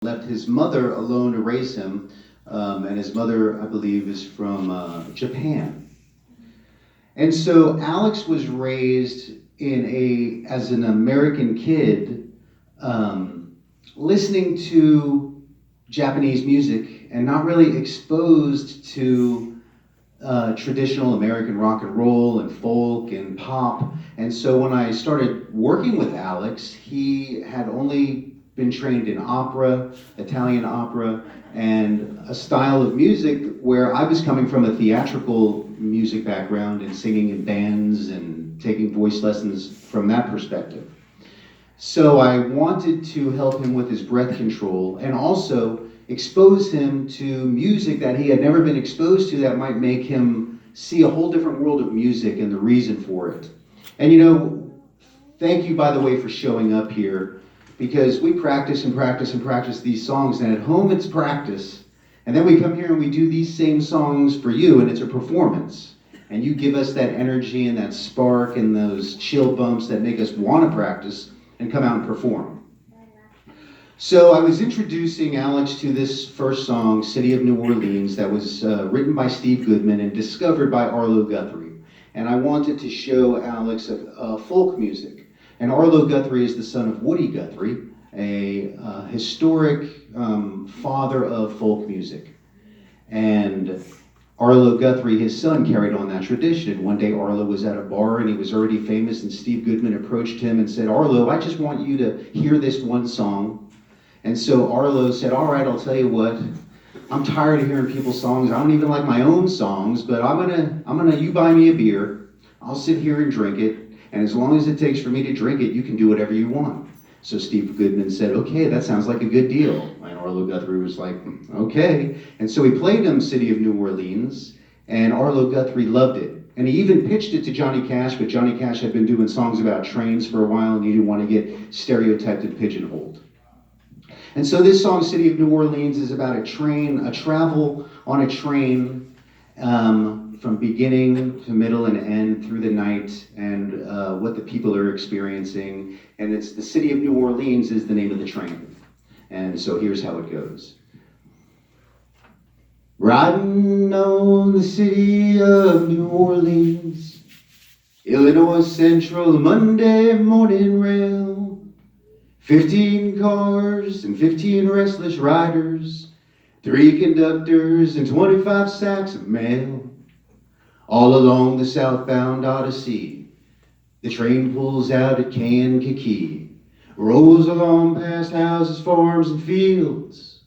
left his mother alone to raise him, and his mother, I believe, is from Japan. And so Alex was raised as an American kid, listening to Japanese music and not really exposed to traditional American rock and roll and folk and pop. And so when I started working with Alex, he had only been trained in opera, Italian opera, and a style of music where I was coming from a theatrical music background and singing in bands and taking voice lessons from that perspective. So I wanted to help him with his breath control and also expose him to music that he had never been exposed to that might make him see a whole different world of music and the reason for it. And thank you, by the way, for showing up here, because we practice and practice and practice these songs, and at home it's practice, and then we come here and we do these same songs for you, and it's a performance. And you give us that energy and that spark and those chill bumps that make us want to practice and come out and perform. So I was introducing Alex to this first song, City of New Orleans, that was written by Steve Goodman and discovered by Arlo Guthrie. And I wanted to show Alex folk music. And Arlo Guthrie is the son of Woody Guthrie, a historic father of folk music. And Arlo Guthrie, his son, carried on that tradition. One day Arlo was at a bar and he was already famous, and Steve Goodman approached him and said, "Arlo, I just want you to hear this one song." And so Arlo said, "All right, I'll tell you what. I'm tired of hearing people's songs. I don't even like my own songs, but you buy me a beer. I'll sit here and drink it. And as long as it takes for me to drink it, you can do whatever you want." So Steve Goodman said, "Okay, that sounds like a good deal." And Arlo Guthrie was like, "Okay." And so he played him City of New Orleans, and Arlo Guthrie loved it. And he even pitched it to Johnny Cash, but Johnny Cash had been doing songs about trains for a while, and he didn't want to get stereotyped and pigeonholed. And so this song, City of New Orleans, is about a travel on a train, from beginning to middle and end through the night, and what the people are experiencing. And it's the City of New Orleans is the name of the train. And so here's how it goes. Riding on the City of New Orleans, Illinois Central Monday morning rail. 15 cars and 15 restless riders, 3 conductors and 25 sacks of mail. All along the southbound Odyssey, the train pulls out at Kankakee, rolls along past houses, farms, and fields,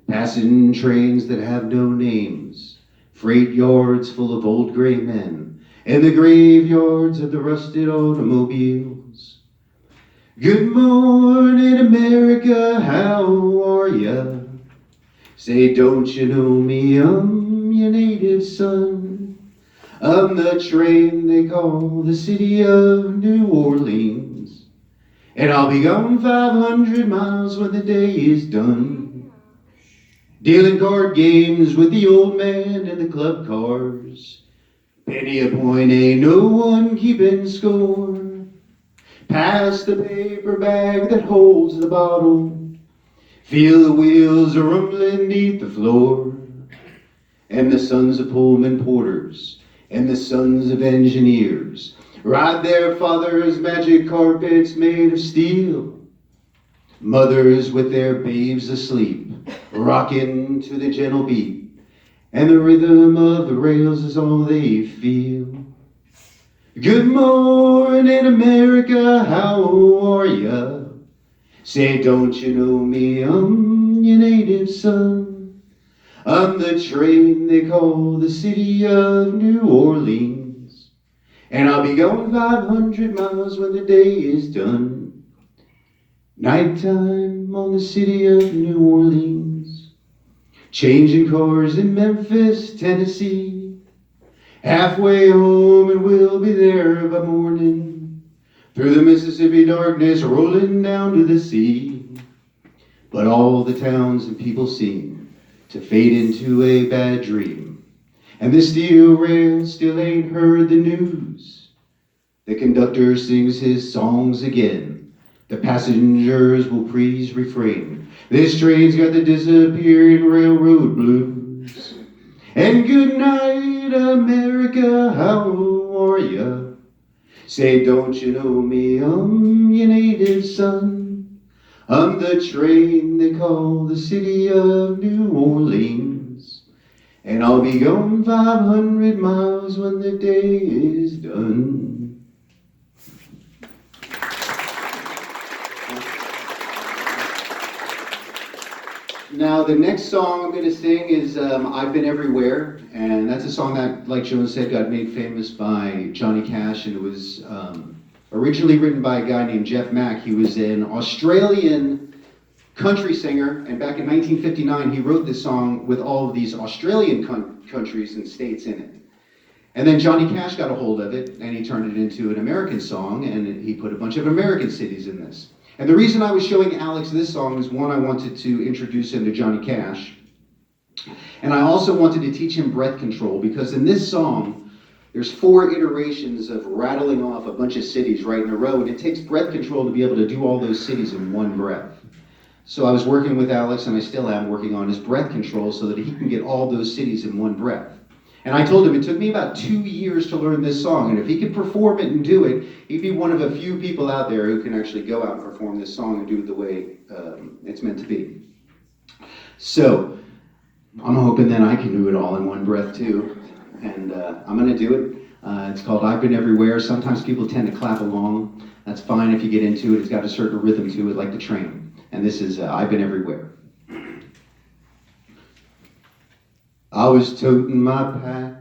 passing trains that have no names, freight yards full of old gray men, and the graveyards of the rusted automobiles. Good morning, America, how are ya? Say, don't you know me, I'm your native son. I'm the train they call the City of New Orleans, and I'll be gone 500 miles when the day is done. Dealing card games with the old man and the club cars. Penny a point, ain't no one keeping score. Pass the paper bag that holds the bottle. Feel the wheels rumbling neath the floor. And the sons of Pullman porters and the sons of engineers ride their fathers' magic carpets made of steel. Mothers with their babes asleep, rocking to the gentle beat, and the rhythm of the rails is all they feel. Good morning, America, how are ya? Say, don't you know me, I'm your native son. I'm the train they call the City of New Orleans, and I'll be going 500 miles when the day is done. Nighttime on the City of New Orleans, changing cars in Memphis, Tennessee. Halfway home and we'll be there by morning, through the Mississippi darkness rolling down to the sea. But all the towns and people seem to fade into a bad dream, and the steel rail still ain't heard the news. The conductor sings his songs again. The passengers will please refrain This train's got the disappearing railroad blues. And good night, America, how are ya? Say, don't you know me, I'm your native son. I'm the train they call the city of New Orleans. And I'll be gone 500 miles when the day is done. Now, the next song I'm going to sing is I've Been Everywhere, and that's a song that, like Joan said, got made famous by Johnny Cash, and it was originally written by a guy named Jeff Mack. He was an Australian country singer, and back in 1959 he wrote this song with all of these Australian countries and states in it. And then Johnny Cash got a hold of it, and he turned it into an American song, and he put a bunch of American cities in this. And the reason I was showing Alex this song is, one, I wanted to introduce him to Johnny Cash. And I also wanted to teach him breath control, because in this song, there's 4 iterations of rattling off a bunch of cities right in a row, and it takes breath control to be able to do all those cities in one breath. So I was working with Alex, and I still am working on his breath control so that he can get all those cities in one breath. And I told him it took me about 2 years to learn this song, and if he could perform it and do it, he'd be one of a few people out there who can actually go out and perform this song and do it the way it's meant to be. So I'm hoping that I can do it all in one breath too, and I'm going to do it. It's called I've Been Everywhere. Sometimes people tend to clap along. That's fine if you get into it. It's got a certain rhythm to it, like the train. And this is I've Been Everywhere. I was toting my pack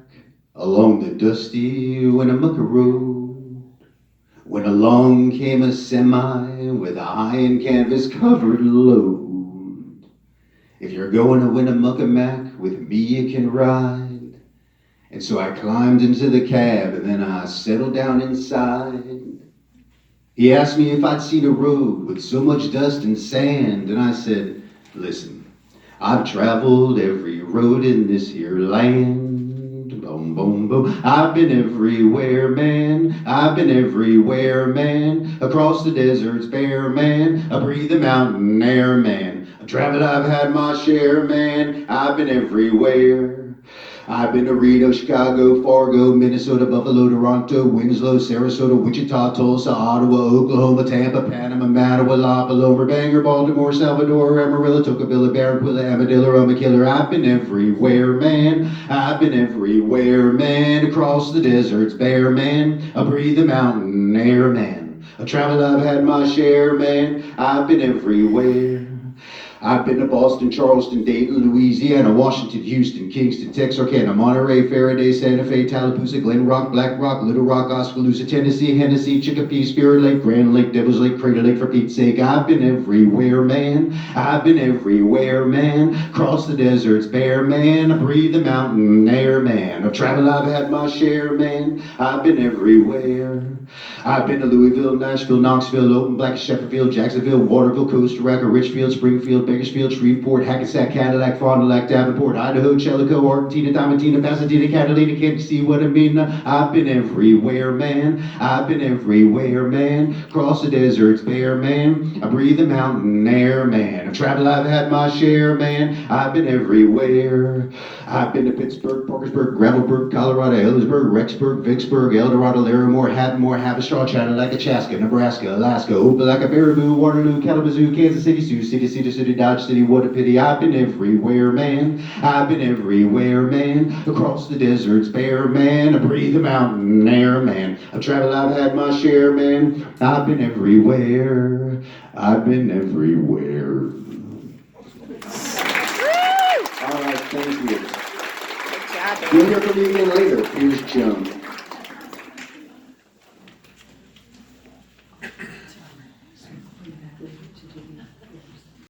along the dusty Winnemucca road when along came a semi with a iron canvas covered load. If you're going to Winnemucca, Mac, with me you can ride. And so I climbed into the cab and then I settled down inside. He asked me if I'd seen a road with so much dust and sand, and I said, listen, I've traveled every road in this here land. Boom, boom, boom. I've been everywhere, man. I've been everywhere, man. Across the deserts bare, man. I breathe the mountain air, man. I've traveled, I've had my share, man. I've been everywhere. I've been to Reno, Chicago, Fargo, Minnesota, Buffalo, Toronto, Winslow, Sarasota, Wichita, Tulsa, Ottawa, Oklahoma, Tampa, Panama, Mattawa, La Paloma, Bangor, Baltimore, Salvador, Amarillo, Tocqueville, Barranquilla, Armadillo, Roma Killer. I've been everywhere, man. I've been everywhere, man. Across the deserts bare, man. I breathe the mountain air, man. I traveled, I've had my share, man. I've been everywhere. I've been to Boston, Charleston, Dayton, Louisiana, Washington, Houston, Kingston, Texarkana, Monterey, Faraday, Santa Fe, Tallapoosa, Glen Rock, Black Rock, Little Rock, Oskaloosa, Tennessee, Hennessy, Chicopee, Spirit Lake, Grand Lake, Devil's Lake, Crater Lake, for Pete's sake. I've been everywhere, man. I've been everywhere, man. Cross the deserts bare, man. I breathe the mountain air, man. I've traveled, I've had my share, man. I've been everywhere. I've been to Louisville, Nashville, Knoxville, Oakland, Black, Sheffield, Jacksonville, Waterville, Costa Rica, Richfield, Springfield, Bakersfield, Shreveport, Hackensack, Cadillac, Fond du Lac, Davenport, Idaho, Chillicothe, Argentina, Diamantina, Pasadena, Catalina. Can't you see what I mean? I've been everywhere, man. I've been everywhere, man. Cross the deserts bare, man. I breathe the mountain air, man. I've traveled, I've had my share, man. I've been everywhere. I've been to Pittsburgh, Parkersburg, Gravelburg, Colorado, Ellisburg, Rexburg, Vicksburg, El Dorado, Larimore, Hatmore, Havistraw, Chattanooga, Chaska, Nebraska, Alaska, Opelika, Baraboo, Waterloo, Kalamazoo, Kansas City, Sioux City, Cedar City, Dodge City, what a pity. I've been everywhere, man. I've been everywhere, man. Across the deserts bare, man. I breathe the mountain air, man. I've traveled, I've had my share, man. I've been everywhere. I've been everywhere. All right, thank you. Good job, You'll hear from me again later. Here's Joan.